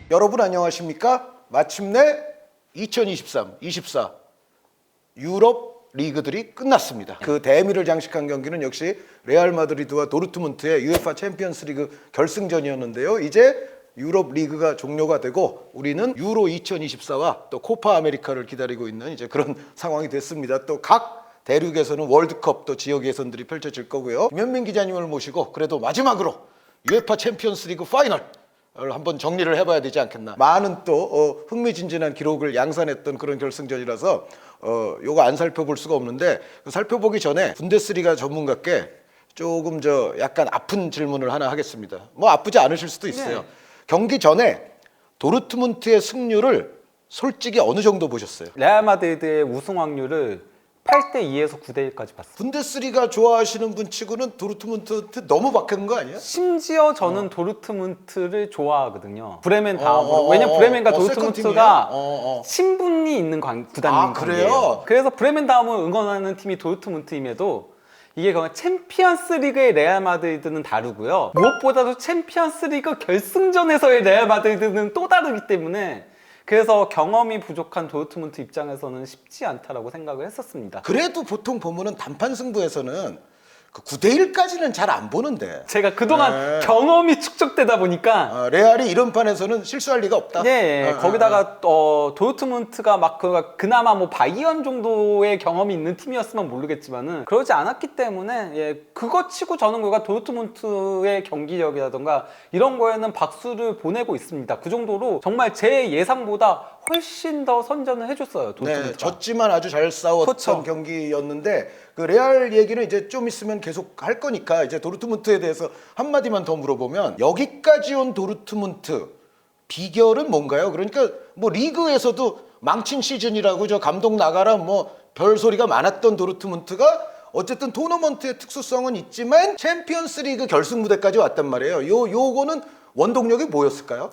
여러분 안녕하십니까? 마침내 2023-24 유럽 리그들이 끝났습니다. 그 대미를 장식한 경기는 역시 레알 마드리드와 도르트문트의 UEFA 챔피언스 리그 결승전이었는데요. 이제 유럽 리그가 종료가 되고 우리는 유로 2024와 또 코파 아메리카를 기다리고 있는 이제 그런 상황이 됐습니다. 또 각 대륙에서는 월드컵 또 지역 예선들이 펼쳐질 거고요. 김현민 기자님을 모시고 그래도 마지막으로 UEFA 챔피언스 리그 파이널 한번 정리를 해봐야 되지 않겠나. 많은 또 흥미진진한 기록을 양산했던 그런 결승전이라서 요거 안 살펴볼 수가 없는데, 살펴보기 전에 분데스리가 전문가께 조금 약간 아픈 질문을 하나 하겠습니다. 뭐 아프지 않으실 수도 있어요. 네. 경기 전에 도르트문트의 승률을 솔직히 어느 정도 보셨어요? 레알 마드리드의 우승 확률을 8대2에서 9대1까지 봤어요. 분데스리가 좋아하시는 분 치고는 도르트문트 너무 박한 거 아니야? 심지어 저는 도르트문트를 좋아하거든요. 브레멘 다음으로. 왜냐면 브레멘과 도르트문트가 친분이 있는 구단인 관계예요. 그래서 브레멘 다음으로 응원하는 팀이 도르트문트임에도 이게 챔피언스 리그의 레알 마드리드는 다르고요. 무엇보다도 챔피언스 리그 결승전에서의 레알 마드리드는 또 다르기 때문에, 그래서 경험이 부족한 도르트문트 입장에서는 쉽지 않다라고 생각을 했었습니다. 그래도 보통 보면은 단판 승부에서는 그 9대1까지는 잘 안 보는데, 제가 그동안 경험이 축적되다 보니까 레알이 이런 판에서는 실수할 리가 없다. 거기다가 도르트문트가 막 그나마 뭐 바이언 정도의 경험이 있는 팀이었으면 모르겠지만은 그러지 않았기 때문에 그거 치고 저는 도르트문트의 경기력이라던가 이런 거에는 박수를 보내고 있습니다. 그 정도로 정말 제 예상보다 훨씬 더 선전을 해줬어요, 도르트문트가. 네, 졌지만 아주 잘 싸웠던 그렇죠. 경기였는데, 그 레알 얘기는 이제 좀 있으면 계속 할 거니까 이제 도르트문트에 대해서 한마디만 더 물어보면, 여기까지 온 도르트문트 비결은 뭔가요? 그러니까 뭐 리그에서도 망친 시즌이라고 감독 나가라 뭐 별소리가 많았던 도르트문트가 어쨌든 토너먼트의 특수성은 있지만 챔피언스 리그 결승 무대까지 왔단 말이에요. 요거는 원동력이 뭐였을까요?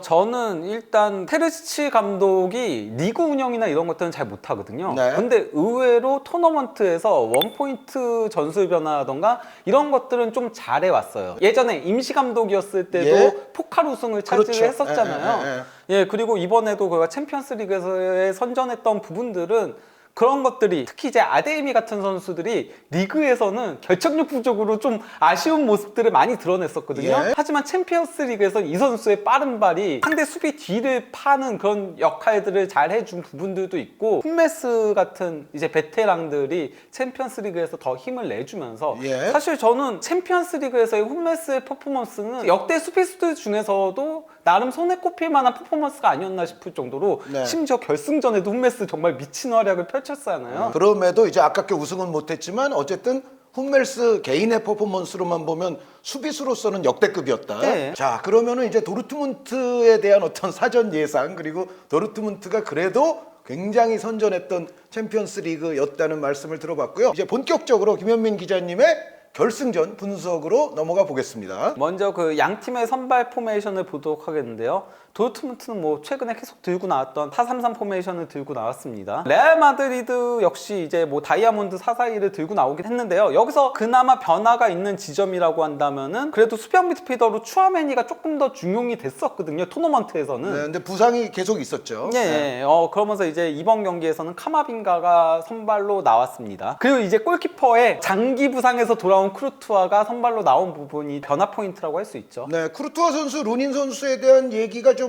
저는 일단 테르치치 감독이 리그 운영이나 이런 것들은 잘 못하거든요. 네. 근데 의외로 토너먼트에서 원포인트 전술 변화라던가 이런 것들은 좀 잘해왔어요. 예전에 임시 감독이었을 때도 포칼 우승을 차지했었잖아요. 그리고 이번에도 챔피언스 리그에서의 선전했던 부분들은, 그런 것들이 특히 이제 아데이미 같은 선수들이 리그에서는 결정력 부족으로 좀 아쉬운 모습들을 많이 드러냈었거든요. 하지만 챔피언스 리그에서 이 선수의 빠른 발이 상대 수비 뒤를 파는 그런 역할들을 잘 해준 부분들도 있고, 훈메스 같은 이제 베테랑들이 챔피언스 리그에서 더 힘을 내주면서 사실 저는 챔피언스 리그에서의 훈메스의 퍼포먼스는 역대 수비수들 중에서도 나름 손에 꼽힐 만한 퍼포먼스가 아니었나 싶을 정도로, 심지어 결승전에도 훈메스 정말 미친 활약을 펼쳤잖아요. 그럼에도 이제 아깝게 우승은 못했지만 어쨌든 훈멜스 개인의 퍼포먼스로만 보면 수비수로서는 역대급이었다. 자, 그러면은 이제 도르트문트에 대한 어떤 사전 예상, 그리고 도르트문트가 그래도 굉장히 선전했던 챔피언스 리그였다는 말씀을 들어봤고요. 이제 본격적으로 김현민 기자님의 결승전 분석으로 넘어가 보겠습니다. 먼저 그 양 팀의 선발 포메이션을 보도록 하겠는데요. 도르트문트는 뭐 최근에 계속 들고 나왔던 4-3-3 포메이션을 들고 나왔습니다. 레알 마드리드 역시 이제 뭐 다이아몬드 4-4-2를 들고 나오긴 했는데요. 여기서 그나마 변화가 있는 지점이라고 한다면은 그래도 수비형 미드필더로 추아메니가 조금 더 중용이 됐었거든요, 토너먼트에서는. 근데 부상이 계속 있었죠. 그러면서 이제 이번 경기에서는 카마빈가가 선발로 나왔습니다. 그리고 이제 골키퍼의 장기 부상에서 돌아온 쿠르투아가 선발로 나온 부분이 변화 포인트라고 할 수 있죠. 쿠르투아 선수, 루닌 선수에 대한 얘기가 좀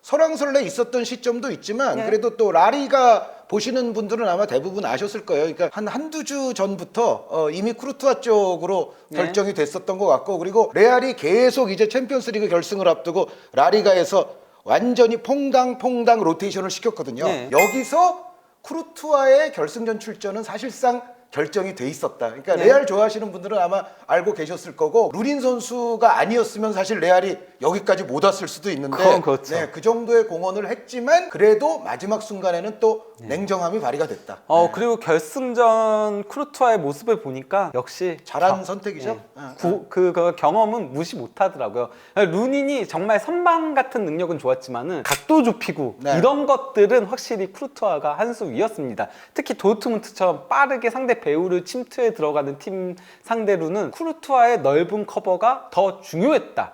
설왕설래 있었던 시점도 있지만, 그래도 또 라리가 보시는 분들은 아마 대부분 아셨을 거예요. 그러니까 한두 주 전부터 이미 쿠르투아 쪽으로 결정이 됐었던 것 같고, 그리고 레알이 계속 이제 챔피언스리그 결승을 앞두고 라리가에서 완전히 퐁당 로테이션을 시켰거든요. 여기서 쿠르투아의 결승전 출전은 사실상 결정이 돼 있었다. 그러니까 레알 좋아하시는 분들은 아마 알고 계셨을 거고, 루닌 선수가 아니었으면 사실 레알이 여기까지 못 왔을 수도 있는데, 그 정도의 공헌을 했지만 그래도 마지막 순간에는 또 냉정함이 발휘가 됐다. 그리고 결승전 쿠르투아의 모습을 보니까 역시 잘한 선택이죠. 그 경험은 무시 못하더라고요. 루닌이 정말 선방 같은 능력은 좋았지만은 각도 좁히고 이런 것들은 확실히 쿠르투아가 한 수 위였습니다. 특히 도르트문트처럼 빠르게 상대 배우를 침투해 들어가는 팀 상대로는 쿠르투아의 넓은 커버가 더 중요했다.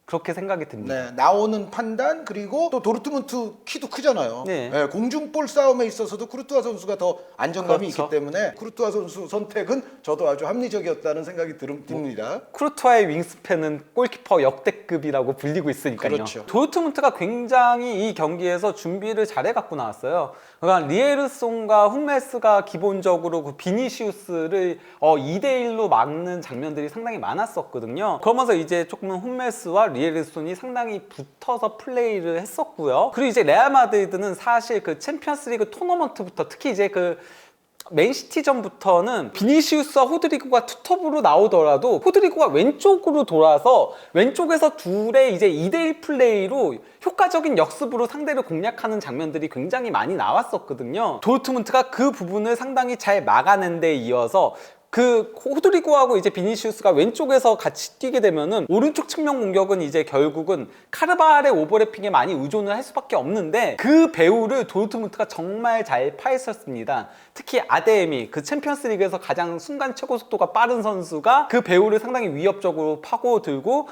그렇게 생각이 듭니다. 네, 나오는 판단 그리고 또 도르트문트 키도 크잖아요. 네. 네, 공중볼 싸움에 있어서도 쿠르투아 선수가 더 안정감이 그렇죠. 있기 때문에 쿠르투아 선수 선택은 저도 아주 합리적이었다는 생각이 듭니다. 쿠르투아의 윙스팬은 골키퍼 역대급이라고 불리고 있으니까요. 그렇죠. 도르트문트가 굉장히 이 경기에서 준비를 잘해 갖고 나왔어요. 그러니까 리에르송과 훈메스가 기본적으로 그 비니시우스를 2대1로 막는 장면들이 상당히 많았었거든요. 그러면서 이제 조금 훈메스와 리에르손이 상당히 붙어서 플레이를 했었고요. 그리고 이제 레알 마드리드는 사실 그 챔피언스리그 토너먼트부터 특히 이제 그 맨시티전부터는 비니시우스와 호드리구가 투톱으로 나오더라도 호드리구가 왼쪽으로 돌아서 왼쪽에서 둘의 이제 2대1 플레이로 효과적인 역습으로 상대를 공략하는 장면들이 굉장히 많이 나왔었거든요. 도르트문트가 그 부분을 상당히 잘 막아낸 데 이어서 그 호드리고하고 이제 비니시우스가 왼쪽에서 같이 뛰게 되면은 오른쪽 측면 공격은 이제 결국은 카르바알의 오버래핑에 많이 의존을 할 수밖에 없는데 그 배후를 도르트문트가 정말 잘 파헤쳤습니다. 특히 아데미 그 챔피언스리그에서 가장 순간 최고 속도가 빠른 선수가 그 배후를 상당히 위협적으로 파고들고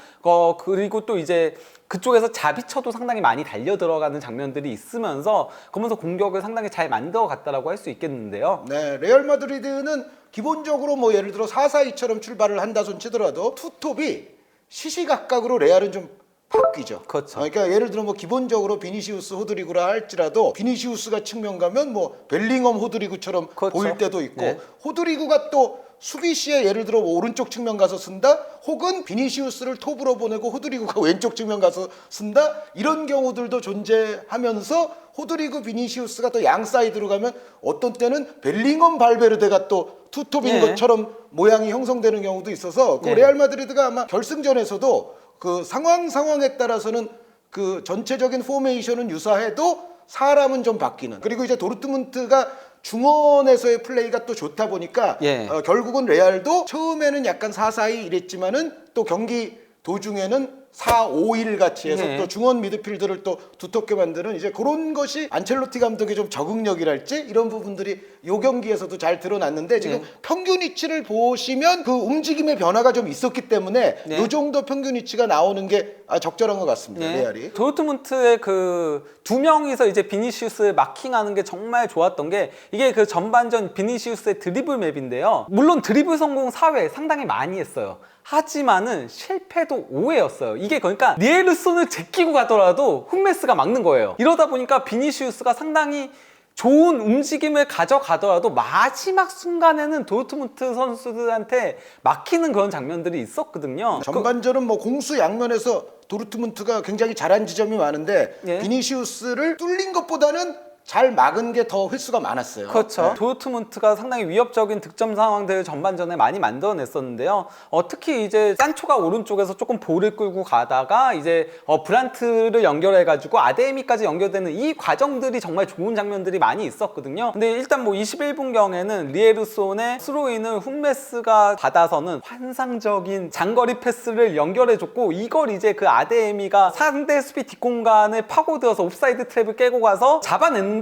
그리고 또 이제 그쪽에서 자비쳐도 상당히 많이 달려 들어가는 장면들이 있으면서 그러면서 공격을 상당히 잘 만들어 갔다라고 할 수 있겠는데요. 네, 레알 마드리드는 기본적으로 뭐 예를 들어 4-4-2처럼 출발을 한다 손 치더라도 투톱이 시시각각으로 레알은 좀 바뀌죠. 그렇죠. 그러니까 예를 들어 뭐 기본적으로 비니시우스 호드리구라 할지라도 비니시우스가 측면 가면 뭐 벨링엄 호드리구처럼 그렇죠. 보일 때도 있고 네. 호드리구가 또 수비 시에 예를 들어 뭐 오른쪽 측면 가서 쓴다 혹은 비니시우스를 톱으로 보내고 호드리구가 왼쪽 측면 가서 쓴다 이런 경우들도 존재하면서 호드리구 비니시우스가 또 양 사이드로 가면 어떤 때는 벨링엄 발베르데가 또 투톱인 네. 것처럼 모양이 형성되는 경우도 있어서 그 네. 레알 마드리드가 아마 결승전에서도 그 상황에 따라서는 그 전체적인 포메이션은 유사해도 사람은 좀 바뀌는 그리고 이제 도르트문트가 중원에서의 플레이가 또 좋다 보니까 예. 결국은 레알도 처음에는 약간 4-4-2 이랬지만은 또 경기 도중에는 4-5-1 같이 해서 네. 또 중원 미드필드를 또 두텁게 만드는 이제 그런 것이 안첼로티 감독의 좀 적응력이랄지 이런 부분들이 요 경기에서도 잘 드러났는데 지금 네. 평균 위치를 보시면 그 움직임의 변화가 좀 있었기 때문에 네. 요 정도 평균 위치가 나오는 게 적절한 것 같습니다. 네. 레알이. 도르트문트의 그 두 명이서 이제 비니시우스를 마킹하는 게 정말 좋았던 게 이게 그 전반전 비니시우스의 드리블 맵인데요. 물론 드리블 성공 4회 상당히 많이 했어요. 하지만은 실패도 5회였어요. 이게 그러니까 리에르손을 제끼고 가더라도 훈메스가 막는 거예요. 이러다 보니까 비니시우스가 상당히 좋은 움직임을 가져가더라도 마지막 순간에는 도르트문트 선수들한테 막히는 그런 장면들이 있었거든요. 전반전은 뭐 공수 양면에서 도르트문트가 굉장히 잘한 지점이 많은데 예. 비니시우스를 뚫린 것보다는 잘 막은 게 더 횟수가 많았어요. 그렇죠. 네. 도르트문트가 상당히 위협적인 득점 상황들을 전반전에 많이 만들어냈었는데요. 특히 이제 산초가 오른쪽에서 조금 볼을 끌고 가다가 이제 브란트를 연결해가지고 아데미까지 연결되는 이 과정들이 정말 좋은 장면들이 많이 있었거든요. 근데 일단 뭐 21분경에는 리에르손의 스로인을 훈메스가 받아서는 환상적인 장거리 패스를 연결해줬고 이걸 이제 그 아데미가 상대 수비 뒷공간을 파고들어서 옵사이드 트랩을 깨고 가서 잡아냈는데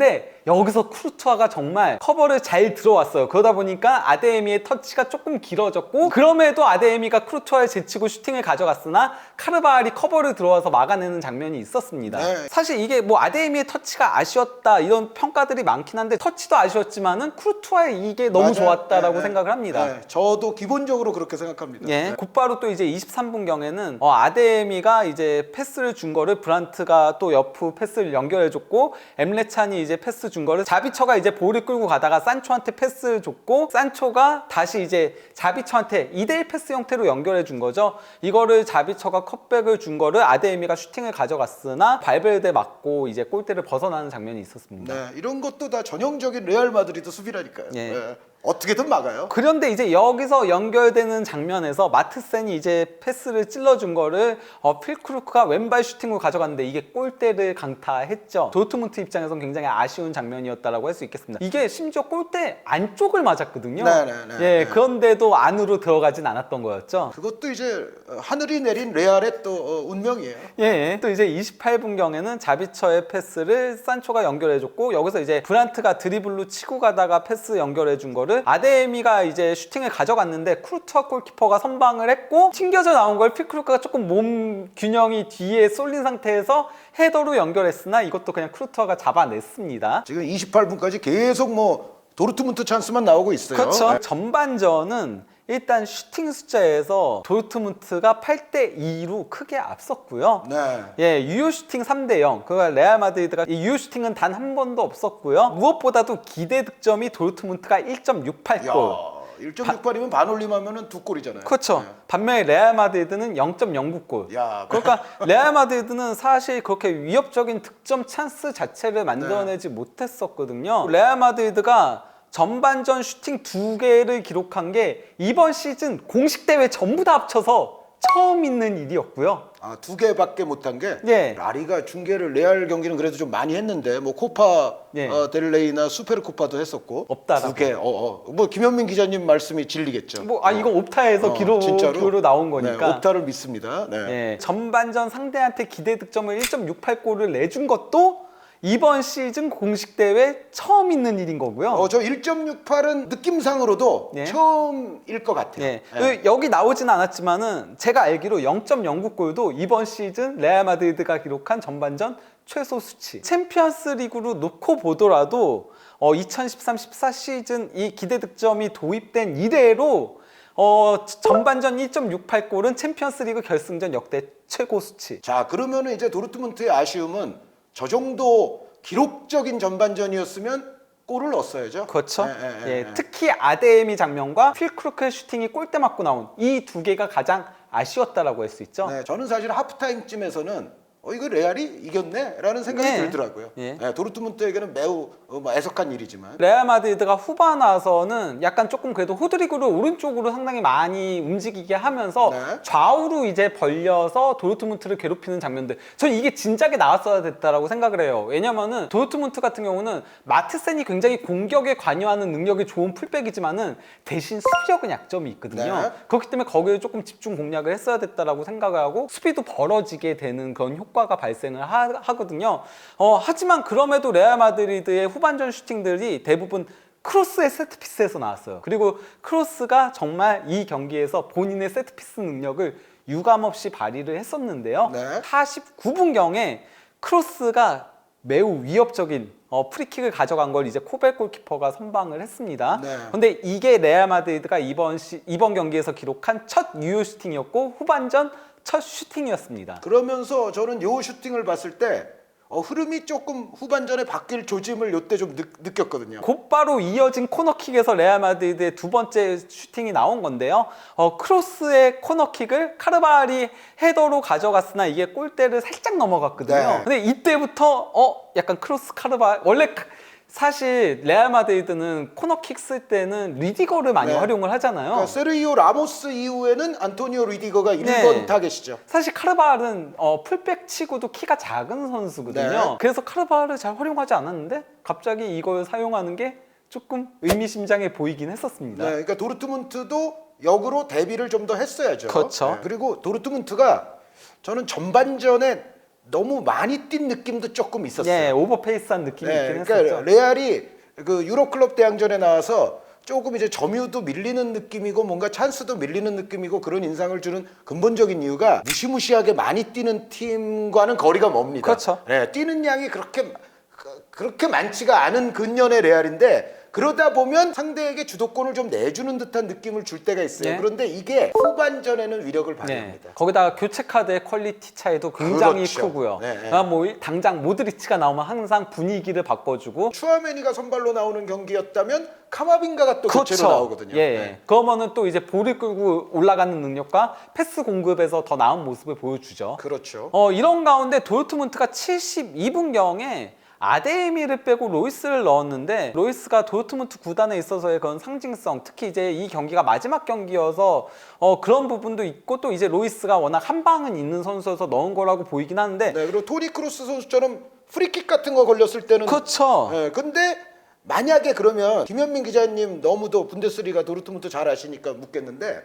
여기서 쿠르투아가 정말 커버를 잘 들어왔어요. 그러다 보니까 아데미의 터치가 조금 길어졌고 그럼에도 아데미가 쿠르투아를 제치고 슈팅을 가져갔으나 카르바알이 커버를 들어와서 막아내는 장면이 있었습니다. 네. 사실 이게 뭐 아데미의 터치가 아쉬웠다 이런 평가들이 많긴 한데 터치도 아쉬웠지만은 쿠르투아의 이게 너무 맞아요. 좋았다라고 네, 생각을 합니다. 네, 저도 기본적으로 그렇게 생각합니다. 예. 네. 곧바로 또 이제 23분경에는 아데미가 이제 패스를 준 거를 브란트가 또 옆으로 패스를 연결해줬고 엠레찬이 이제 패스 준 거를 자비처가 이제 볼을 끌고 가다가 산초한테 패스 줬고 산초가 다시 이제 자비처한테 2대1 패스 형태로 연결해 준 거죠. 이거를 자비처가 컷백을 준 거를 아데미가 슈팅을 가져갔으나 발베르데 맞고 이제 골대를 벗어나는 장면이 있었습니다. 네, 이런 것도 다 전형적인 레알 마드리드 수비라니까요. 예. 네. 어떻게든 막아요. 그런데 이제 여기서 연결되는 장면에서 마트센이 이제 패스를 찔러준 거를 필크루크가 왼발 슈팅으로 가져갔는데 이게 골대를 강타했죠. 도르트문트 입장에서는 굉장히 아쉬운 장면이었다라고 할 수 있겠습니다. 이게 심지어 골대 안쪽을 맞았거든요. 네네네. 예, 그런데도 안으로 들어가진 않았던 거였죠. 그것도 이제 하늘이 내린 레알의 또 운명이에요. 예, 또 이제 28분경에는 자비처의 패스를 산초가 연결해줬고 여기서 이제 브란트가 드리블로 치고 가다가 패스 연결해준 거를 거를 아데미가 이제 슈팅을 가져갔는데 쿠르투아 골키퍼가 선방을 했고 튕겨져 나온 걸 필크루크가 조금 몸 균형이 뒤에 쏠린 상태에서 헤더로 연결했으나 이것도 그냥 쿠르투아가 잡아냈습니다. 지금 28분까지 계속 뭐 도르트문트 찬스만 나오고 있어요. 그렇죠. 네. 전반전은 일단 슈팅 숫자에서 도르트문트가 8대2로 크게 앞섰고요. 네. 예, 유효 슈팅 3대0. 그 레알 마드리드가 이 유효 슈팅은 단 한 번도 없었고요. 무엇보다도 기대 득점이 도르트문트가 1.68골. 야, 1.68이면 반올림하면은 2골이잖아요. 그렇죠. 네. 반면에 레알 마드리드는 0.09골. 야, 그러니까 레알 마드리드는 사실 그렇게 위협적인 득점 찬스 자체를 만들어내지 못했었거든요. 레알 마드리드가 전반전 슈팅 2개를 기록한 게 이번 시즌 공식 대회 전부 다 합쳐서 처음 있는 일이었고요. 아, 2개밖에 못한 게 예. 라리가 중계를 레알 경기는 그래도 좀 많이 했는데 뭐 코파 예. 델레이나 수페르코파도 했었고 없다라고. 2개. 뭐 김현민 기자님 말씀이 진리겠죠. 이거 옵타에서 진짜로? 기로 나온 거니까. 네, 옵타를 믿습니다. 네. 예, 전반전 상대한테 기대 득점을 1.68골을 내준 것도 이번 시즌 공식 대회 처음 있는 일인 거고요. 저 1.68은 느낌상으로도 예. 처음일 것 같아요. 예. 예. 여기 나오진 않았지만은 제가 알기로 0.09골도 이번 시즌 레알 마드리드가 기록한 전반전 최소 수치. 챔피언스 리그로 놓고 보더라도 2013-14 시즌 이 기대 득점이 도입된 이래로 전반전 1.68골은 챔피언스 리그 결승전 역대 최고 수치. 자, 그러면은 이제 도르트문트의 아쉬움은 저 정도 기록적인 전반전이었으면 골을 넣었어야죠. 그렇죠. 예. 예, 특히 아데미 장면과 필크루크의 슈팅이 골대 맞고 나온 이 2개가 가장 아쉬웠다라고 할 수 있죠. 네, 저는 사실 하프타임쯤에서는 이거 레알이 이겼네? 라는 생각이 네. 들더라고요. 예. 네, 도르트문트에게는 매우 애석한 일이지만. 레알 마드리드가 후반 와서는 약간 조금 그래도 호드리그를 오른쪽으로 상당히 많이 움직이게 하면서 네. 좌우로 이제 벌려서 도르트문트를 괴롭히는 장면들. 저는 이게 진작에 나왔어야 됐다라고 생각을 해요. 왜냐면은 도르트문트 같은 경우는 마트센이 굉장히 공격에 관여하는 능력이 좋은 풀백이지만은 대신 수비력은 약점이 있거든요. 네. 그렇기 때문에 거기에 조금 집중 공략을 했어야 됐다라고 생각을 하고 수비도 벌어지게 되는 그런 효과가 발생을 하거든요. 하지만 그럼에도 레알 마드리드의 후반전 슈팅들이 대부분 크로스의 세트피스에서 나왔어요. 그리고 크로스가 정말 이 경기에서 본인의 세트피스 능력을 유감없이 발휘를 했었는데요. 네. 49분경에 크로스가 매우 위협적인 프리킥을 가져간 걸 이제 코벨 골키퍼가 선방을 했습니다. 네. 근데 이게 레알 마드리드가 이번 경기에서 기록한 첫 유효 슈팅이었고 후반전 첫 슈팅이었습니다. 그러면서 저는 요 슈팅을 봤을 때 흐름이 조금 후반전에 바뀔 조짐을 요때 좀 느꼈거든요. 곧바로 이어진 코너킥에서 레알 마드리드의 두 번째 슈팅이 나온 건데요. 크로스의 코너킥을 카르발이 헤더로 가져갔으나 이게 골대를 살짝 넘어갔거든요. 네. 근데 이때부터 약간 크로스 카르발 원래 사실 레알 마드리드는 코너킥 쓸 때는 리디거를 많이 네. 활용을 하잖아요. 그러니까 세르히오 라모스 이후에는 안토니오 리디거가 1번 네. 타겟이죠. 사실 카르발은 풀백 치고도 키가 작은 선수거든요. 네. 그래서 카르발을 잘 활용하지 않았는데 갑자기 이걸 사용하는 게 조금 의미심장해 보이긴 했었습니다. 네, 그러니까 도르트문트도 역으로 대비를 좀 더 했어야죠. 그렇죠. 네, 그리고 도르트문트가 저는 전반전에 너무 많이 뛴 느낌도 조금 있었어요. 예, 오버페이스한 느낌이 네, 있긴 그러니까 했었죠. 레알이 그 유로클럽 대항전에 나와서 조금 이제 점유도 밀리는 느낌이고 뭔가 찬스도 밀리는 느낌이고 그런 인상을 주는 근본적인 이유가 무시무시하게 많이 뛰는 팀과는 거리가 멉니다. 그렇죠. 네, 뛰는 양이 그렇게 많지가 않은 근년의 레알인데 그러다 보면 상대에게 주도권을 좀 내주는 듯한 느낌을 줄 때가 있어요. 네. 그런데 이게 후반전에는 위력을 발휘합니다. 거기다가 교체 카드의 퀄리티 차이도 굉장히 그렇죠. 크고요. 네, 네. 당장 모드리치가 나오면 항상 분위기를 바꿔주고 추아메니가 선발로 나오는 경기였다면 카마빈가가 또 교체로 나오거든요. 예. 네. 그러면은 또 이제 볼을 끌고 올라가는 능력과 패스 공급에서 더 나은 모습을 보여주죠. 그렇죠. 이런 가운데 도르트문트가 72분경에 아데미를 빼고 로이스를 넣었는데 로이스가 도르트문트 구단에 있어서의 그런 상징성, 특히 이제 이 경기가 마지막 경기여서 그런 부분도 있고 또 이제 로이스가 워낙 한 방은 있는 선수여서 넣은 거라고 보이긴 하는데 네, 그리고 토니 크루스 선수처럼 프리킥 같은 거 걸렸을 때는 그렇죠. 네, 근데 만약에 그러면 김현민 기자님 너무도 분데스리가 도르트문트 잘 아시니까 묻겠는데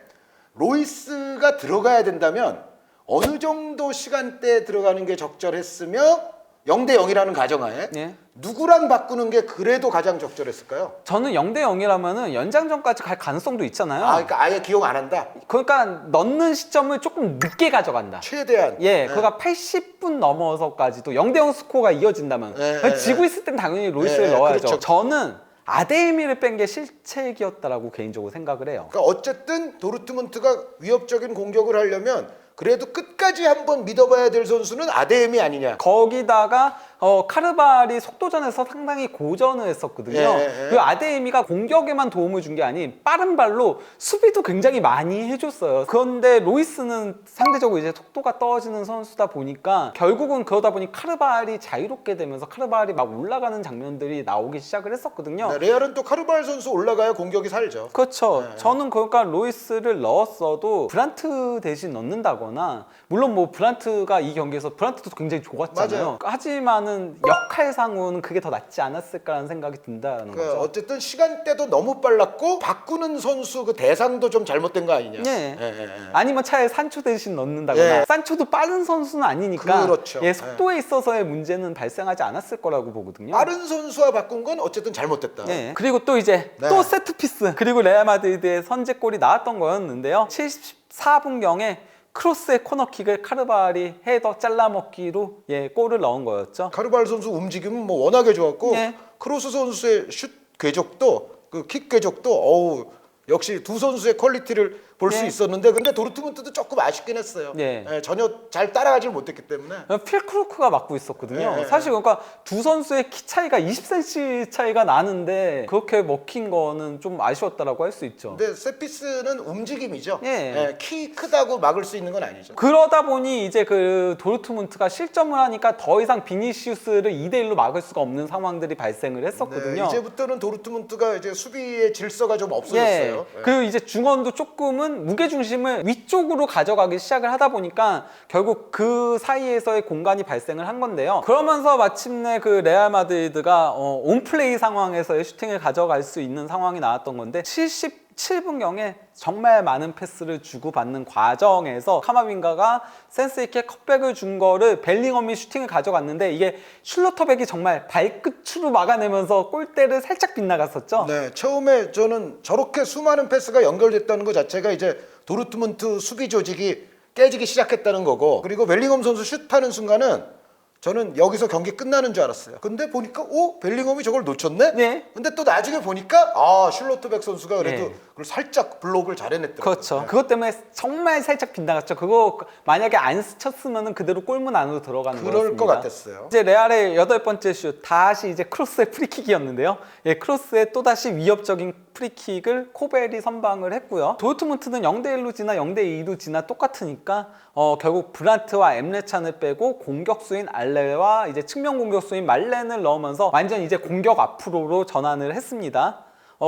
로이스가 들어가야 된다면 어느 정도 시간대에 들어가는 게 적절했으며 0대 0이라는 가정하에 예. 누구랑 바꾸는 게 그래도 가장 적절했을까요? 저는 0대 0이라면은 연장전까지 갈 가능성도 있잖아요. 아, 그러니까 아예 기용 안 한다. 그러니까 넣는 시점을 조금 늦게 가져간다. 최대한. 예, 그러니까 80분 넘어서까지도 0대 0 스코어가 이어진다면 지고 있을 땐 당연히 로이스를 넣어야죠. 그렇죠. 저는 아데이미를 뺀 게 실책이었다라고 개인적으로 생각을 해요. 그러니까 어쨌든 도르트문트가 위협적인 공격을 하려면 그래도 끝까지 한번 믿어봐야 될 선수는 아데엠이 아니냐. 거기다가 카르발이 속도전에서 상당히 고전을 했었거든요. 예. 그 아데이미가 공격에만 도움을 준 게 아닌 빠른 발로 수비도 굉장히 많이 해줬어요. 그런데 로이스는 상대적으로 이제 속도가 떨어지는 선수다 보니까 결국은 그러다 보니 카르발이 자유롭게 되면서 카르발이 막 올라가는 장면들이 나오기 시작을 했었거든요. 네, 레알은 또 카르발 선수 올라가야 공격이 살죠. 그렇죠. 저는 그러니까 로이스를 넣었어도 브란트 대신 넣는다거나, 물론 뭐 브란트가 이 경기에서 브란트도 굉장히 좋았잖아요. 맞아요. 하지만은 역할상으로는 그게 더 낫지 않았을까라는 생각이 든다는 그러니까 거죠. 어쨌든 시간대도 너무 빨랐고 바꾸는 선수 그 대상도 좀 잘못된 거 아니냐. 예. 예. 아니면 차라리 산초 대신 넣는다거나. 예. 산초도 빠른 선수는 아니니까 그렇죠. 예, 속도에 있어서의 문제는 발생하지 않았을 거라고 보거든요. 빠른 선수와 바꾼 건 어쨌든 잘못됐다. 네. 그리고 또 이제 네. 또 세트피스, 그리고 레알 마드리드의 선제골이 나왔던 거였는데요. 74분경에 크로스의 코너킥을 카르발이 헤더 잘라먹기로 골을 넣은 거였죠. 카르발 선수 움직임은 뭐 워낙에 좋았고 예. 크로스 선수의 슛 궤적도 그 킥 궤적도 어우 역시 두 선수의 퀄리티를 볼 수 예. 있었는데 근데 도르트문트도 조금 아쉽긴 했어요. 예. 전혀 잘 따라가질 못했기 때문에. 필 크루크가 맡고 있었거든요. 예. 사실 그러니까 두 선수의 키 차이가 20cm 차이가 나는데 그렇게 먹힌 거는 좀 아쉬웠다라고 할 수 있죠. 근데 세피스는 움직임이죠. 예. 키 크다고 막을 수 있는 건 아니죠. 그러다 보니 이제 그 도르트문트가 실점을 하니까 더 이상 비니시우스를 2대1로 막을 수가 없는 상황들이 발생을 했었거든요. 네, 이제부터는 도르트문트가 이제 수비의 질서가 좀 없어졌어요. 예. 그리고 이제 중원도 조금은 무게 중심을 위쪽으로 가져가기 시작을 하다 보니까 결국 그 사이에서의 공간이 발생을 한 건데요. 그러면서 마침내 그 레알 마드리드가 온플레이 상황에서의 슈팅을 가져갈 수 있는 상황이 나왔던 건데 77분경에 정말 많은 패스를 주고받는 과정에서 카마빈가가 센스있게 컵백을 준 거를 벨링엄이 슈팅을 가져갔는데 이게 슐로터백이 정말 발끝으로 막아내면서 골대를 살짝 빗나갔었죠. 네, 처음에 저는 저렇게 수많은 패스가 연결됐다는 것 자체가 이제 도르트문트 수비 조직이 깨지기 시작했다는 거고 그리고 벨링엄 선수 슛하는 순간은 저는 여기서 경기 끝나는 줄 알았어요. 근데 보니까 벨링엄이 저걸 놓쳤네? 네. 근데 또 나중에 보니까 슐로트백 선수가 그래도 네. 그걸 살짝 블록을 잘 해냈더라고요. 그렇죠. 그것 때문에 정말 살짝 빗나갔죠. 그거 만약에 안 스쳤으면 그대로 골문 안으로 들어가는 그럴 거였습니다. 것 같았어요. 이제 레알의 8번째 슛 다시 이제 크로스의 프리킥이었는데요. 크로스의 또다시 위협적인 프리킥을 코벨이 선방을 했고요. 도르트문트는 0대1로 지나 0대2로 지나 똑같으니까 결국 브란트와 엠레찬을 빼고 공격수인 알레와 이제 측면 공격수인 말렌을 넣으면서 완전 이제 공격 앞으로로 전환을 했습니다.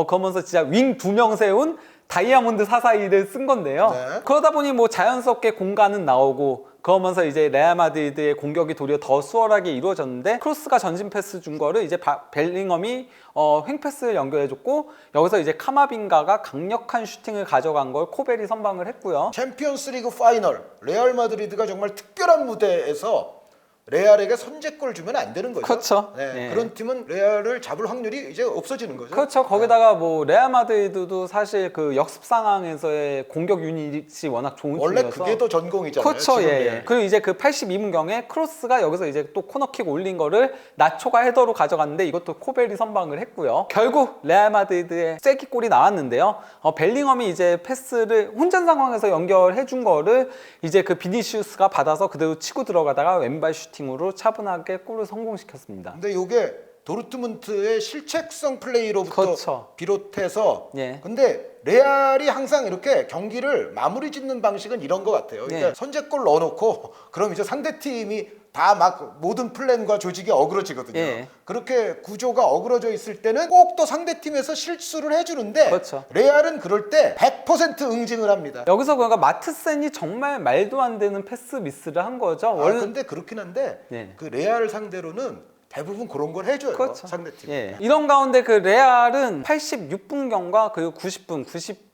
그러면서 진짜 윙 2명 세운 다이아몬드 사사이를 쓴 건데요. 네. 그러다 보니 뭐 자연스럽게 공간은 나오고 그러면서 이제 레알 마드리드의 공격이 도리어 더 수월하게 이루어졌는데 크로스가 전진 패스 준 거를 이제 벨링엄이 횡패스를 연결해줬고 여기서 이제 카마빈가가 강력한 슈팅을 가져간 걸 코벨이 선방을 했고요. 챔피언스리그 파이널 레알 마드리드가 정말 특별한 무대에서 레알에게 선제골 주면 안 되는 거죠. 그렇죠. 네, 예. 그런 팀은 레알을 잡을 확률이 이제 없어지는 거죠. 그렇죠. 거기다가 뭐 레알 마드리드도 사실 그 역습 상황에서의 공격 유닛이 워낙 좋은 원래 팀이어서 그게 더 전공이잖아요. 그렇죠. 지금. 예. 그리고 이제 그 82분경에 크로스가 여기서 이제 또 코너킥 올린 거를 나초가 헤더로 가져갔는데 이것도 코벨이 선방을 했고요. 결국 레알 마드리드의 쐐기골이 나왔는데요. 벨링엄이 이제 패스를 혼전 상황에서 연결해 준 거를 이제 그 비니시우스가 받아서 그대로 치고 들어가다가 왼발 슈팅으로 차분하게 골을 성공시켰습니다. 근데 이게 도르트문트의 실책성 플레이로부터 그렇죠. 비롯해서 예. 근데 레알이 항상 이렇게 경기를 마무리 짓는 방식은 이런 것 같아요. 그러니까 예. 선제골 넣어놓고 그럼 이제 상대팀이 다 막 모든 플랜과 조직이 어그러지거든요. 예. 그렇게 구조가 어그러져 있을 때는 꼭 또 상대팀에서 실수를 해주는데 그렇죠. 레알은 그럴 때 100% 응징을 합니다. 여기서 그러니까 마트센이 정말 말도 안 되는 패스 미스를 한 거죠. 원래 근데 그렇긴 한데 네. 그 레알 상대로는 대부분 그런 걸 해줘요. 그렇죠. 상대팀. 예. 이런 가운데 그 레알은 86분경과 그리고 90분,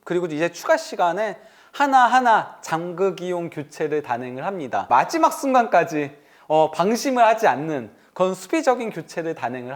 그리고 이제 추가 시간에 하나하나 장극 이용 교체를 단행을 합니다. 마지막 순간까지 방심을 하지 않는 그런 수비적인 교체를 단행을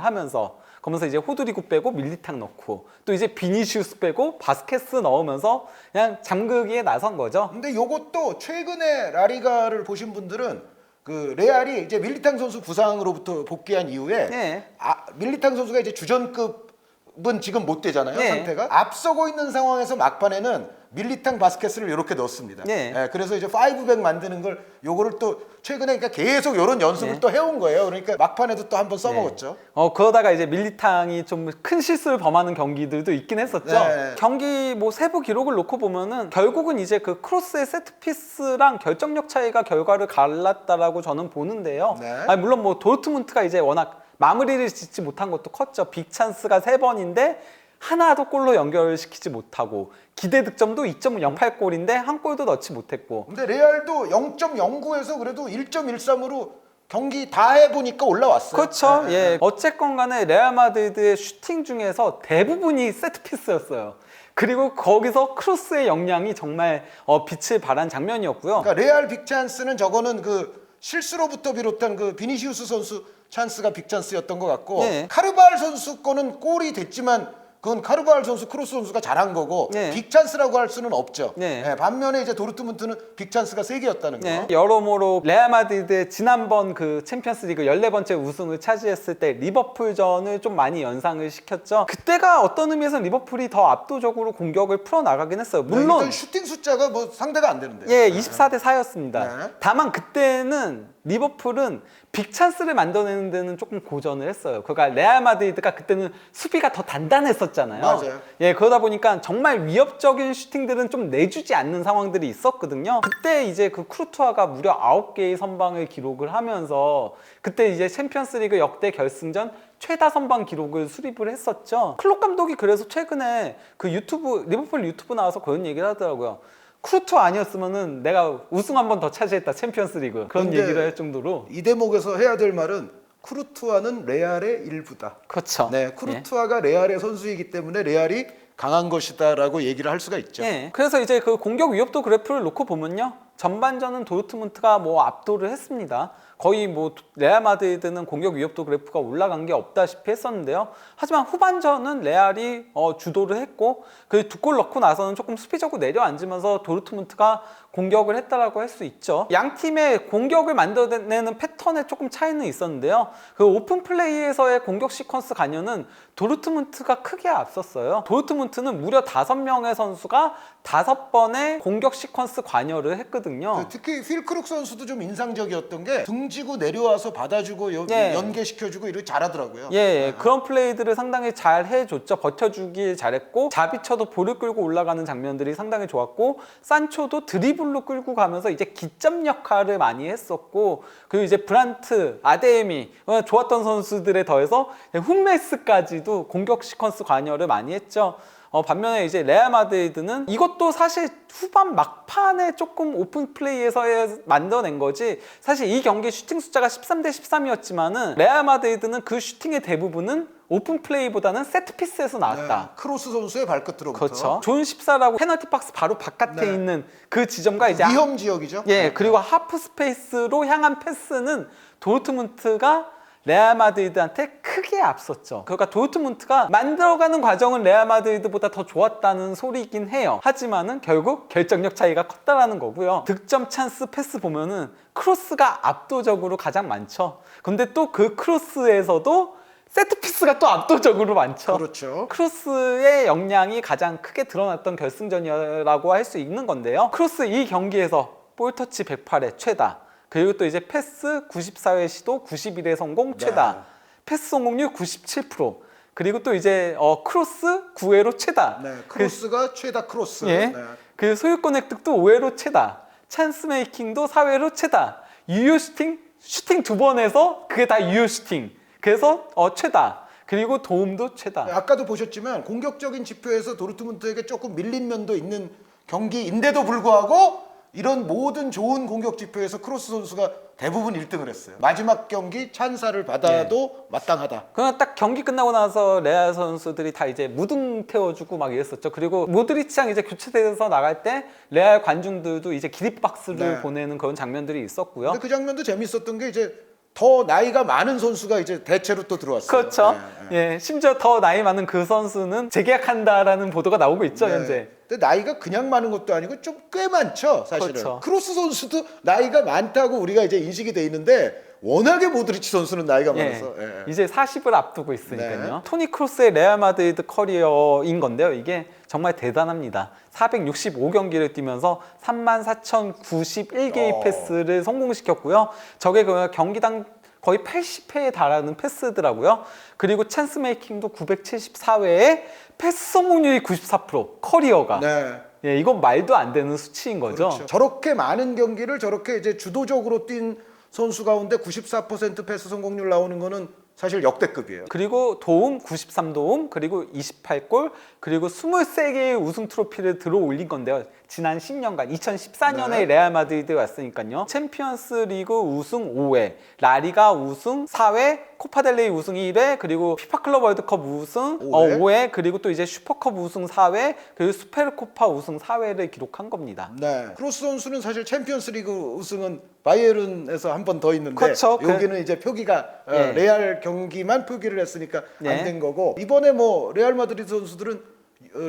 그러면서 이제 호드리구 빼고 밀리탕 넣고 또 이제 비니시우스 빼고 바스케스 넣으면서 그냥 잠그기에 나선 거죠. 근데 요것도 최근에 라리가를 보신 분들은 그 레알이 이제 밀리탕 선수 부상으로부터 복귀한 이후에 네. 밀리탕 선수가 이제 주전급은 지금 못 되잖아요. 네. 상태가 앞서고 있는 상황에서 막판에는 밀리탕 바스켓을 이렇게 넣습니다. 네. 예, 그래서 이제 5백 만드는 걸 요거를 또 최근에 그러니까 계속 이런 연습을 네. 또 해온 거예요. 그러니까 막판에도 또 한번 써먹었죠. 그러다가 이제 밀리탕이 좀 큰 실수를 범하는 경기들도 있긴 했었죠. 네. 경기 뭐 세부 기록을 놓고 보면은 결국은 이제 그 크로스의 세트피스랑 결정력 차이가 결과를 갈랐다라고 저는 보는데요. 네. 아니, 물론 뭐 도르트문트가 이제 워낙 마무리를 짓지 못한 것도 컸죠. 빅 찬스가 3번인데 하나도 골로 연결시키지 못하고 기대 득점도 2.08골인데 한 골도 넣지 못했고. 근데 레알도 0.09에서 그래도 1.13으로 경기 다 해보니까 올라왔어요. 그렇죠. 네, 예. 네. 어쨌건 간에 레알 마드리드의 슈팅 중에서 대부분이 세트피스였어요. 그리고 거기서 크로스의 역량이 정말 빛을 발한 장면이었고요. 그러니까 레알 빅찬스는 저거는 그 실수로부터 비롯한 그 비니시우스 선수 찬스가 빅찬스였던 것 같고 네. 카르발 선수 거는 골이 됐지만 그건 카르발 선수, 크로스 선수가 잘한 거고 네. 빅찬스라고 할 수는 없죠. 네. 예, 반면에 이제 도르트문트는 빅찬스가 3개였다는 거. 네. 여러모로 레알 마드리드의 지난번 그 챔피언스리그 14번째 우승을 차지했을 때 리버풀전을 좀 많이 연상을 시켰죠. 그때가 어떤 의미에서 리버풀이 더 압도적으로 공격을 풀어나가긴 했어요. 물론 일단 슈팅 숫자가 뭐 상대가 안 되는데요. 예, 24대 4였습니다. 네. 다만 그때는 리버풀은 빅찬스를 만들어내는 데는 조금 고전을 했어요. 그러니까 레알 마드리드가 그때는 수비가 더 단단했었잖아요. 맞아요. 예, 그러다 보니까 정말 위협적인 슈팅들은 좀 내주지 않는 상황들이 있었거든요. 그때 이제 그 크루투아가 무려 9개의 선방을 기록을 하면서 그때 이제 챔피언스리그 역대 결승전 최다 선방 기록을 수립을 했었죠. 클롭 감독이 그래서 최근에 그 리버풀 유튜브 나와서 그런 얘기를 하더라고요. 크루투아 아니었으면은 내가 우승 한 번 더 차지했다, 챔피언스리그. 그런 근데 얘기를 할 정도로. 이 대목에서 해야 될 말은 크루투아는 레알의 일부다. 그렇죠. 네, 크루투아가 레알의 선수이기 때문에 레알이 강한 것이다라고 얘기를 할 수가 있죠. 예. 그래서 이제 그 공격 위협도 그래프를 놓고 보면요. 전반전은 도르트문트가 뭐 압도를 했습니다. 거의 뭐 레알 마드리드는 공격 위협도 그래프가 올라간 게 없다시피 했었는데요. 하지만 후반전은 레알이 주도를 했고 그 2골 넣고 나서는 조금 수비적으로 내려앉으면서 도르트문트가 공격을 했다라고 할 수 있죠. 양 팀의 공격을 만들어내는 패턴에 조금 차이는 있었는데요. 그 오픈 플레이에서의 공격 시퀀스 관여는 도르트문트가 크게 앞섰어요. 도르트문트는 무려 5명의 선수가 5번의 공격 시퀀스 관여를 했거든요. 특히 필 크룩 선수도 좀 인상적이었던 게 등지고 내려와서 받아주고 예. 연계시켜주고 이렇게 잘하더라고요. 예, 그런 플레이들을 상당히 잘 해줬죠. 버텨주길 잘했고 자비쳐도 볼을 끌고 올라가는 장면들이 상당히 좋았고 산초도 드리블로 끌고 가면서 이제 기점 역할을 많이 했었고 그리고 이제 브란트, 아데미 좋았던 선수들에 더해서 훈메스까지도 공격 시퀀스 관여를 많이 했죠. 반면에 이제 레알 마드리드는 이것도 사실 후반 막판에 조금 오픈 플레이에서 만들어낸 거지 사실 이 경기 슈팅 숫자가 13대 13이었지만은 레알 마드리드는 그 슈팅의 대부분은 오픈 플레이보다는 세트피스에서 나왔다. 네, 크로스 선수의 발끝으로부터. 그렇죠. 존 14라고 페널티 박스 바로 바깥에 네. 있는 그 지점과 이제 위험 지역이죠. 예, 그리고 하프 스페이스로 향한 패스는 도르트문트가 레알 마드리드한테 크게 앞섰죠. 그러니까 도르트문트가 만들어가는 과정은 레알 마드리드보다 더 좋았다는 소리이긴 해요. 하지만은 결국 결정력 차이가 컸다라는 거고요. 득점 찬스 패스 보면은 크로스가 압도적으로 가장 많죠. 근데 또 그 크로스에서도 세트피스가 또 압도적으로 많죠. 그렇죠. 크로스의 역량이 가장 크게 드러났던 결승전이라고 할 수 있는 건데요. 크로스 이 경기에서 볼터치 108회 최다, 그리고 또 이제 패스 94회 시도 91회 성공 최다, 네. 패스 성공률 97%, 그리고 또 이제 크로스 9회로 최다. 네, 크로스가 최다 크로스. 예. 네. 그 소유권 획득도 5회로 최다, 찬스 메이킹도 4회로 최다, 유효 슈팅 2번에서 그게 다 유효 슈팅. 그래서 최다. 그리고 도움도 최다. 아까도 보셨지만 공격적인 지표에서 도르트문트에게 조금 밀린 면도 있는 경기인데도 불구하고 이런 모든 좋은 공격 지표에서 크로스 선수가 대부분 1등을 했어요. 마지막 경기 찬사를 받아도 마땅하다. 그냥 딱 경기 끝나고 나서 레알 선수들이 다 이제 무등 태워주고 막 이랬었죠. 그리고 모드리치랑 이제 교체돼서 나갈 때 레알 관중들도 이제 기립박수를 네. 보내는 그런 장면들이 있었고요. 근데 그 장면도 재밌었던 게 이제 더 나이가 많은 선수가 이제 대체로 또 들어왔어요. 그렇죠. 네, 네. 예, 심지어 더 나이 많은 그 선수는 재계약한다라는 보도가 나오고 있죠, 네. 현재. 근데 나이가 그냥 많은 것도 아니고 좀 꽤 많죠, 사실은. 그렇죠. 크로스 선수도 나이가 많다고 우리가 이제 인식이 돼 있는데 워낙에 모드리치 선수는 나이가 많아서. 예, 예. 이제 40을 앞두고 있으니까요. 네. 토니 크로스의 레알 마드리드 커리어인 건데요. 이게 정말 대단합니다. 465경기를 뛰면서 34,091개의 패스를 성공시켰고요. 저게 그 경기당 거의 80회에 달하는 패스더라고요. 그리고 찬스 메이킹도 974회에 패스 성공률이 94%, 커리어가. 네. 예, 이건 말도 안 되는 수치인 거죠. 그렇죠. 저렇게 많은 경기를 저렇게 이제 주도적으로 뛴 선수 가운데 94% 패스 성공률 나오는 거는 사실 역대급이에요. 그리고 도움 93도움, 그리고 28골, 그리고 23개의 우승 트로피를 들어 올린 건데요. 지난 10년간 2014년에 네. 레알 마드리드에 왔으니까요. 챔피언스 리그 우승 5회, 라리가 우승 4회, 코파델레이 우승 1회, 그리고 피파 클럽 월드컵 우승 5회, 그리고 또 이제 슈퍼컵 우승 4회, 그리고 수페르코파 우승 4회를 기록한 겁니다. 네. 크로스 선수는 사실 챔피언스리그 우승은 바이에른에서 한 번 더 있는데 그렇죠. 여기는 이제 표기가 예. 레알 경기만 표기를 했으니까 예. 안 된 거고 이번에 뭐 레알 마드리드 선수들은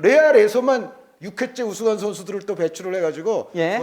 레알에서만 6회째 우승한 선수들을 또 배출을 해가지고 예.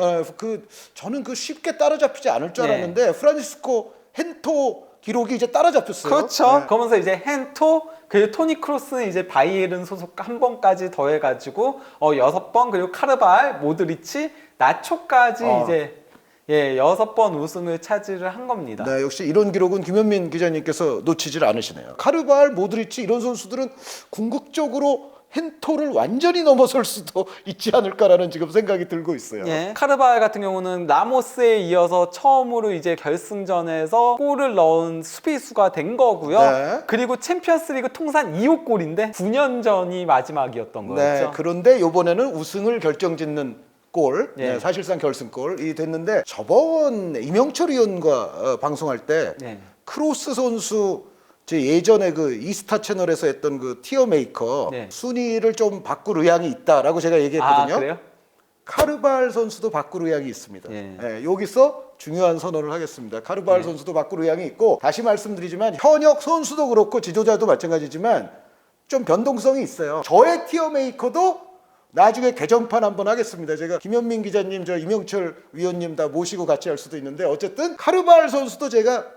저는 그 쉽게 따라잡히지 않을 줄 예. 알았는데 프란시스코 헨토 기록이 이제 따라잡혔어요. 그렇죠. 네. 그러면서 이제 헨토, 그리고 토니 크로스는 이제 바이에른 소속 한 번까지 더해가지고 6번, 그리고 카르발, 모드리치, 나초까지 이제 6번 우승을 차지를 한 겁니다. 네, 역시 이런 기록은 김현민 기자님께서 놓치질 않으시네요. 카르발, 모드리치 이런 선수들은 궁극적으로 헨토를 완전히 넘어설 수도 있지 않을까라는 지금 생각이 들고 있어요. 예. 카르발 같은 경우는 라모스에 이어서 처음으로 이제 결승전에서 골을 넣은 수비수가 된 거고요. 네. 그리고 챔피언스리그 통산 2호 골인데 9년 전이 마지막이었던 거였죠. 네, 그런데 이번에는 우승을 결정짓는 골, 예. 네, 사실상 결승골이 됐는데 저번 이명철 위원과 방송할 때 네. 크로스 선수 제 예전에 그 이스타 채널에서 했던 그 티어 메이커 네. 순위를 좀 바꿀 의향이 있다라고 제가 얘기했거든요. 아, 그래요? 카르발 선수도 바꿀 의향이 있습니다. 예. 예, 여기서 중요한 선언을 하겠습니다. 카르발 예. 선수도 바꿀 의향이 있고 다시 말씀드리지만 현역 선수도 그렇고 지도자도 마찬가지지만 좀 변동성이 있어요. 저의 티어 메이커도 나중에 개정판 한번 하겠습니다. 제가 김현민 기자님, 저 이명철 위원님 다 모시고 같이 할 수도 있는데 어쨌든 카르발 선수도 제가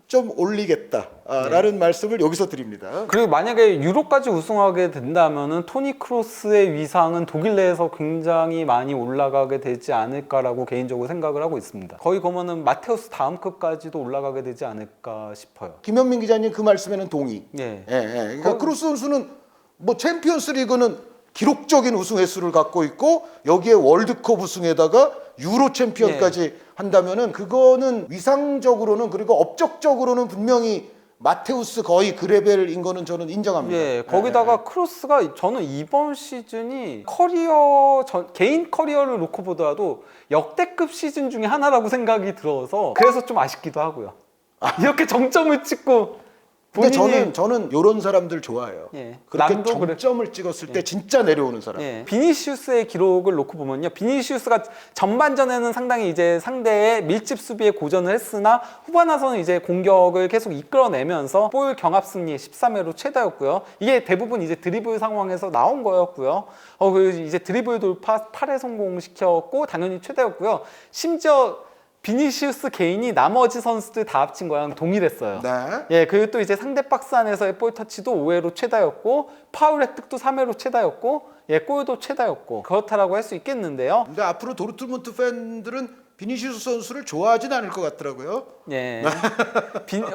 좀 올리겠다라는 말씀을 여기서 드립니다. 그리고 만약에 유로까지 우승하게 된다면은 토니 크로스의 위상은 독일 내에서 굉장히 많이 올라가게 되지 않을까라고 개인적으로 생각을 하고 있습니다. 거의 그러면은 마테우스 다음 급까지도 올라가게 되지 않을까 싶어요. 김현민 기자님 그 말씀에는 동의. 예. 그러니까 크로스 선수는 뭐 챔피언스리그는 기록적인 우승 횟수를 갖고 있고 여기에 월드컵 우승에다가 유로 챔피언까지 한다면은 그거는 위상적으로는 그리고 업적적으로는 분명히 마테우스 거의 그 레벨인 거는 저는 인정합니다. 예, 거기다가 크로스가 저는 이번 시즌이 개인 커리어를 놓고 보더라도 역대급 시즌 중에 하나라고 생각이 들어서 그래서 좀 아쉽기도 하고요. 이렇게 정점을 찍고 근데 본인이 저는 이런 사람들 좋아해요. 예. 그렇게 남도 그래. 정점을 찍었을 때 진짜 내려오는 사람. 예. 비니시우스의 기록을 놓고 보면요. 비니시우스가 전반전에는 상당히 이제 상대의 밀집 수비에 고전을 했으나 후반 와서는 이제 공격을 계속 이끌어내면서 볼 경합 승리 13회로 최다였고요. 이게 대부분 이제 드리블 상황에서 나온 거였고요. 그리고 이제 드리블 돌파 8회 성공시켰고 당연히 최다였고요. 심지어 비니시우스 개인이 나머지 선수들 다 합친 거랑 동일했어요. 네. 예, 그리고 또 이제 상대 박스 안에서의 볼 터치도 5회로 최다였고 파울 획득도 3회로 최다였고 예, 골도 최다였고 그렇다라고 할 수 있겠는데요. 근데 앞으로 도르트문트 팬들은 비니시우스 선수를 좋아하진 않을 것 같더라고요. 예.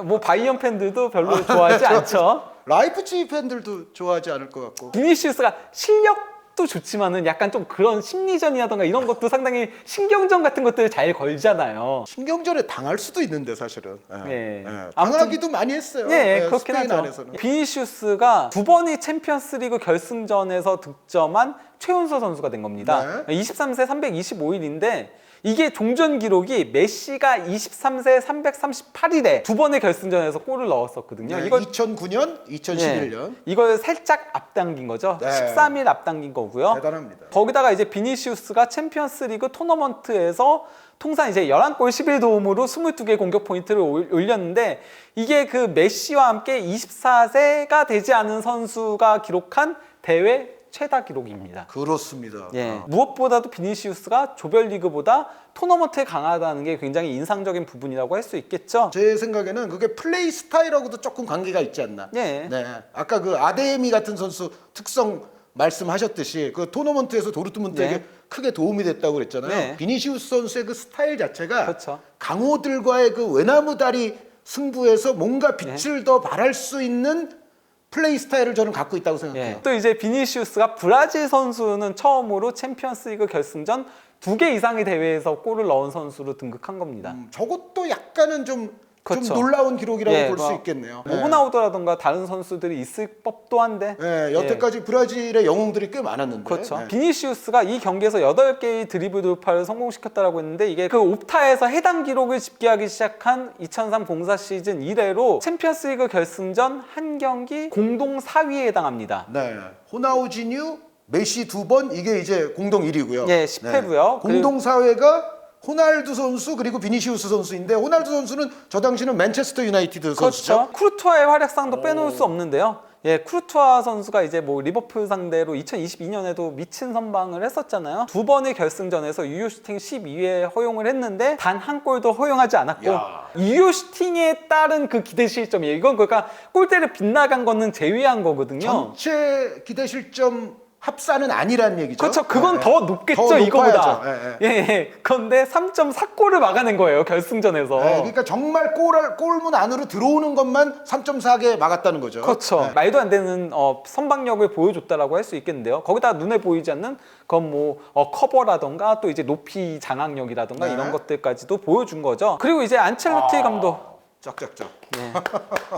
뭐 바이언 팬들도 별로 좋아하지 않죠. 라이프치히 팬들도 좋아하지 않을 것 같고. 비니시우스가 실력도 좋지만은 약간 좀 그런 심리전이라던가 이런 것도 상당히 신경전 같은 것들을 잘 걸잖아요. 신경전에 당할 수도 있는데 사실은. 예. 당하기도 많이 했어요. 예, 그렇긴 스페인 하죠. 안에서는. 비니시우스가 두 번의 챔피언스리그 결승전에서 득점한 최연소 선수가 된 겁니다. 네. 23세 325일인데 이게 종전 기록이 메시가 23세 338일에 두 번의 결승전에서 골을 넣었었거든요. 네, 이걸 2009년, 2011년. 이걸 살짝 앞당긴 거죠. 네. 13일 앞당긴 거고요. 대단합니다. 거기다가 이제 비니시우스가 챔피언스리그 토너먼트에서 통산 이제 11골 11도움으로 22개 공격 포인트를 올렸는데 이게 그 메시와 함께 24세가 되지 않은 선수가 기록한 대회 최다 기록입니다. 그렇습니다. 예. 무엇보다도 비니시우스가 조별리그보다 토너먼트에 강하다는 게 굉장히 인상적인 부분이라고 할 수 있겠죠. 제 생각에는 그게 플레이 스타일하고도 조금 관계가 있지 않나. 예. 네. 아까 그 아데미 같은 선수 특성 말씀하셨듯이 그 토너먼트에서 도르트문트에게 네. 크게 도움이 됐다고 그랬잖아요. 네. 비니시우스 선수의 그 스타일 자체가 그렇죠. 강호들과의 그 외나무다리 승부에서 뭔가 빛을 더 발할 수 있는 플레이 스타일을 저는 갖고 있다고 생각해요. 예. 또 이제 비니시우스가 브라질 선수는 처음으로 챔피언스리그 결승전 2개 이상의 대회에서 골을 넣은 선수로 등극한 겁니다. 저것도 약간은 좀 그렇죠. 놀라운 기록이라고 예, 볼 수 뭐 있겠네요. 오브나우드라던가 다른 선수들이 있을 법도 한데 네, 여태까지 브라질의 영웅들이 꽤 많았는데. 그렇죠. 네. 비니시우스가 이 경기에서 8개의 드리블 돌파를 성공시켰다라고 했는데 이게 그 옵타에서 해당 기록을 집계하기 시작한 2003-04 시즌 이래로 챔피언스리그 결승전 한 경기 공동 4위에 해당합니다. 네, 호나우지뉴, 메시 2번 이게 이제 공동 1위고요. 예, 10회고요. 공동 4회가 호날두 선수 그리고 비니시우스 선수인데 호날두 선수는 저 당시는 맨체스터 유나이티드 선수죠. 그렇죠. 쿠르투아의 활약상도 빼놓을 수 없는데요. 예, 쿠르투아 선수가 이제 뭐 리버풀 상대로 2022년에도 미친 선방을 했었잖아요. 두 번의 결승전에서 유효 슈팅 12회 허용을 했는데 단 한 골도 허용하지 않았고 야. 유효 슈팅에 따른 그 기대 실점이에요. 이건 그러니까 골대를 빗나간 거는 제외한 거거든요. 전체 기대 실점 합산은 아니란 얘기죠. 그렇죠. 그건 더 높겠죠, 더 이거보다. 높아야죠. 예. 그런데 3.4골을 막아낸 거예요, 결승전에서. 그러니까 정말 골문 안으로 들어오는 것만 3.4개 막았다는 거죠. 그렇죠. 네. 말도 안 되는 선방력을 보여줬다라고 할 수 있겠는데요. 거기다 눈에 보이지 않는 그건 뭐 커버라던가 또 이제 높이 장악력이라던가 네. 이런 것들까지도 보여준 거죠. 그리고 이제 안첼로티 감독. 짝짝짝. 예.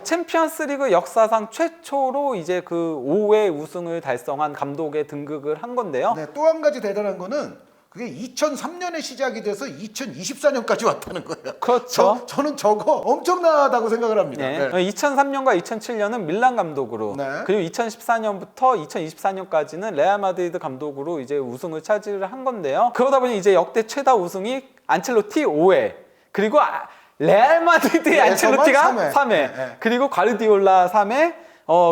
챔피언스리그 역사상 최초로 이제 그 5회 우승을 달성한 감독의 등극을 한 건데요. 네, 또 한 가지 대단한 거는 그게 2003년에 시작이 돼서 2024년까지 왔다는 거예요. 그렇죠. 저는 저거 엄청나다고 생각을 합니다. 네. 네. 2003년과 2007년은 밀란 감독으로 네. 그리고 2014년부터 2024년까지는 레알 마드리드 감독으로 이제 우승을 차지를 한 건데요. 그러다 보니 이제 역대 최다 우승이 안첼로티 5회 그리고 레알 마드리드의 안첼로티가 3회 네. 그리고 과르디올라 3회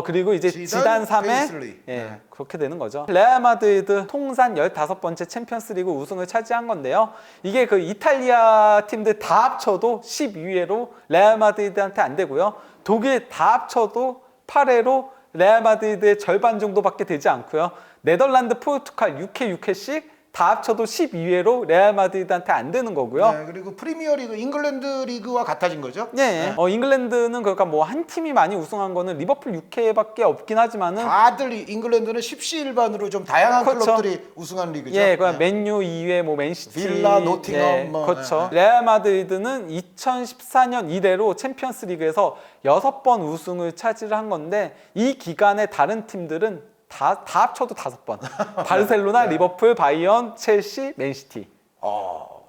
그리고 이제 지단 3회 페이슬리. 예, 네. 그렇게 되는 거죠. 레알 마드리드 통산 15번째 챔피언스리그 우승을 차지한 건데요. 이게 그 이탈리아 팀들 다 합쳐도 12회로 레알 마드리드한테 안 되고요. 독일 다 합쳐도 8회로 레알 마드리드의 절반 정도밖에 되지 않고요. 네덜란드, 포르투갈 6회씩 다 합쳐도 12회로 레알 마드리드한테 안 되는 거고요. 네, 그리고 프리미어리그 잉글랜드 리그와 같아진 거죠. 네. 잉글랜드는 그러니까 뭐 한 팀이 많이 우승한 거는 리버풀 6회밖에 없긴 하지만은 다들 잉글랜드는 십시일반으로 좀 다양한 그렇죠. 클럽들이 우승한 리그죠. 예, 그 네. 맨유 2회, 뭐 맨시티, 빌라, 노팅엄, 예, 뭐, 그렇죠. 네. 레알 마드리드는 2014년 이래로 챔피언스리그에서 6번 우승을 차지를 한 건데 이 기간에 다른 팀들은 다 합쳐도 5번. 바르셀로나, 네. 리버풀, 바이언, 첼시, 맨시티.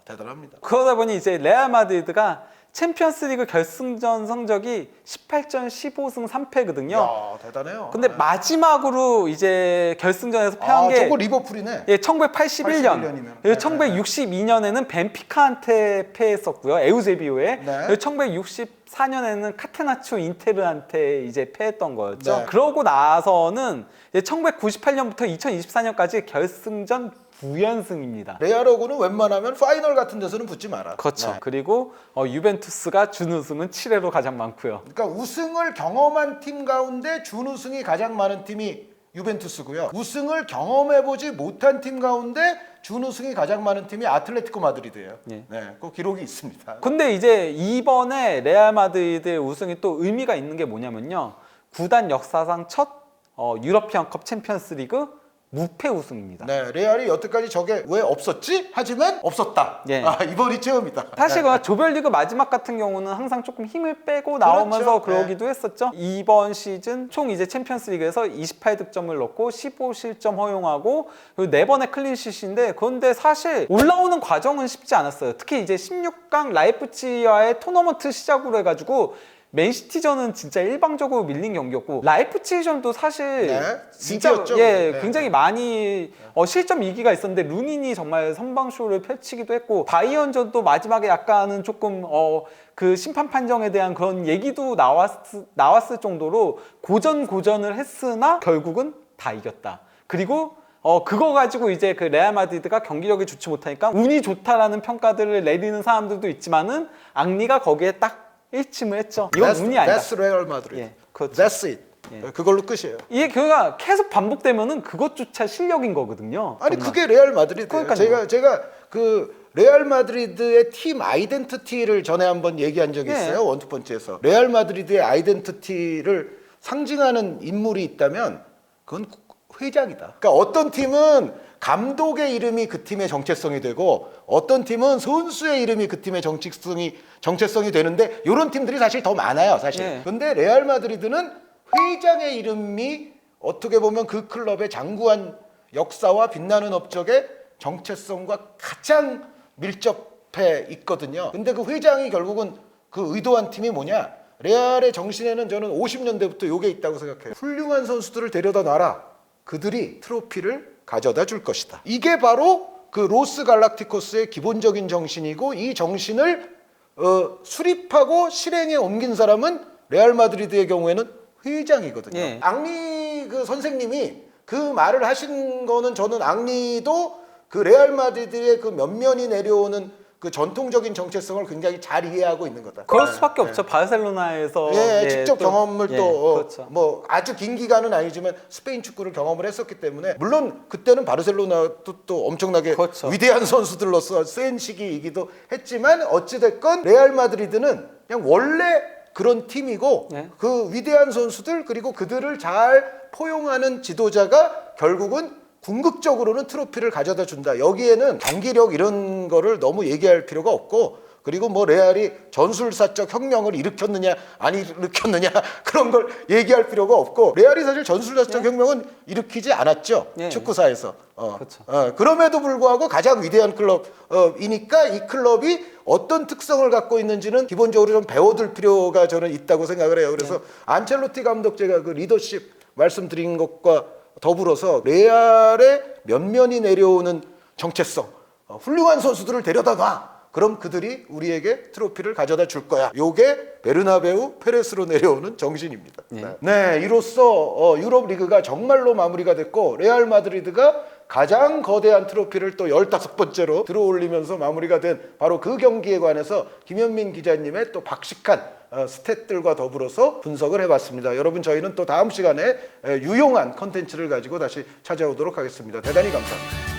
대단합니다. 그러다 보니 이제 레알 마드리드가 챔피언스리그 결승전 성적이 18전 15승 3패거든요. 야, 대단해요. 근데 네. 마지막으로 이제 결승전에서 패한 게 저거 리버풀이네. 예, 1981년. 81년이면. 그리고 1962년에는 벤피카한테 패했었고요. 에우제비오에. 네. 그리고 1964년에는 카테나초 인테르한테 이제 패했던 거였죠. 네. 그러고 나서는 1998년부터 2024년까지 결승전 9연승입니다. 레알하고는 웬만하면 파이널 같은 데서는 붙지 마라. 그렇죠. 네. 그리고 유벤투스가 준우승은 7회로 가장 많고요. 그러니까 우승을 경험한 팀 가운데 준우승이 가장 많은 팀이 유벤투스고요. 우승을 경험해보지 못한 팀 가운데 준우승이 가장 많은 팀이 아틀레티코 마드리드예요. 예. 네, 그 기록이 있습니다. 근데 이제 이번에 레알 마드리드의 우승이 또 의미가 있는 게 뭐냐면요. 구단 역사상 첫 유러피언컵 챔피언스리그 무패 우승입니다. 네, 레알이 여태까지 저게 왜 없었지? 하지만 없었다. 예. 이번이 처음이다. 사실 그 조별리그 마지막 같은 경우는 항상 조금 힘을 빼고 나오면서 그렇죠. 그러기도 했었죠. 이번 시즌 총 이제 챔피언스리그에서 28득점을 넣고 15실점 허용하고 그리고 4번의 클린시트인데 그런데 사실 올라오는 과정은 쉽지 않았어요. 특히 이제 16강 라이프치히와의 토너먼트 시작으로 해가지고 맨시티전은 진짜 일방적으로 밀린 경기였고 라이프치히전도 사실 네, 진짜 위기였죠. 예 네. 굉장히 많이 실점 위기가 있었는데 루닌이 정말 선방쇼를 펼치기도 했고 바이언전도 마지막에 약간은 조금 그 심판 판정에 대한 그런 얘기도 나왔을 정도로 고전을 했으나 결국은 다 이겼다. 그리고 그거 가지고 이제 그 레알 마드리드가 경기력이 좋지 못하니까 운이 좋다라는 평가들을 내리는 사람들도 있지만은 앙리가 거기에 딱 일침을 했죠. 이건 운이 아니다. That's Real Madrid. 예, 그렇죠. That's it. 그걸로 끝이에요. 이게 그가 계속 반복되면은 그것조차 실력인 거거든요. 아니 정말. 그게 레알 마드리드예요. 그러니까요. 제가 그 레알 마드리드의 팀 아이덴티티를 전에 한번 얘기한 적이 네. 있어요. 원투펀치에서. 레알 마드리드의 아이덴티티를 상징하는 인물이 있다면 그건 회장이다. 그러니까 어떤 팀은 감독의 이름이 그 팀의 정체성이 되고 어떤 팀은 선수의 이름이 그 팀의 정체성이 되는데 이런 팀들이 사실 더 많아요, 사실. 네. 근데 레알 마드리드는 회장의 이름이 어떻게 보면 그 클럽의 장구한 역사와 빛나는 업적의 정체성과 가장 밀접해 있거든요. 근데 그 회장이 결국은 그 의도한 팀이 뭐냐? 레알의 정신에는 저는 50년대부터 요게 있다고 생각해요. 훌륭한 선수들을 데려다 놔라. 그들이 트로피를 가져다 줄 것이다. 이게 바로 그 로스 갈락티코스의 기본적인 정신이고 이 정신을 수립하고 실행에 옮긴 사람은 레알 마드리드의 경우에는 회장이거든요. 예. 앙리 그 선생님이 그 말을 하신 거는 저는 앙리도 그 레알 마드리드의 그 면면이 내려오는 그 전통적인 정체성을 굉장히 잘 이해하고 있는 거다. 그럴 수밖에 없죠. 바르셀로나에서 직접 또, 경험을 그렇죠. 뭐 아주 긴 기간은 아니지만 스페인 축구를 경험을 했었기 때문에 물론 그때는 바르셀로나도 또 엄청나게 그렇죠. 위대한 선수들로서 센 시기이기도 했지만 어찌됐건 레알 마드리드는 그냥 원래 그런 팀이고 네. 그 위대한 선수들 그리고 그들을 잘 포용하는 지도자가 결국은 궁극적으로는 트로피를 가져다 준다. 여기에는 경기력 이런 거를 너무 얘기할 필요가 없고 그리고 뭐 레알이 전술사적 혁명을 일으켰느냐 안 일으켰느냐 그런 걸 얘기할 필요가 없고 레알이 사실 전술사적 혁명은 일으키지 않았죠. 예. 축구사에서. 그렇죠. 그럼에도 불구하고 가장 위대한 클럽이니까 이 클럽이 어떤 특성을 갖고 있는지는 기본적으로 좀 배워둘 필요가 저는 있다고 생각을 해요. 그래서 안첼로티 감독 제가 그 리더십 말씀드린 것과 더불어서 레알의 면면이 내려오는 정체성, 훌륭한 선수들을 데려다 놔. 그럼 그들이 우리에게 트로피를 가져다 줄 거야. 요게 베르나베우 페레스로 내려오는 정신입니다. 네, 이로써 유럽 리그가 정말로 마무리가 됐고 레알 마드리드가 가장 거대한 트로피를 또 15번째로 들어올리면서 마무리가 된 바로 그 경기에 관해서 김현민 기자님의 또 박식한 스탯들과 더불어서 분석을 해봤습니다. 여러분 저희는 또 다음 시간에 유용한 컨텐츠를 가지고 다시 찾아오도록 하겠습니다. 대단히 감사합니다.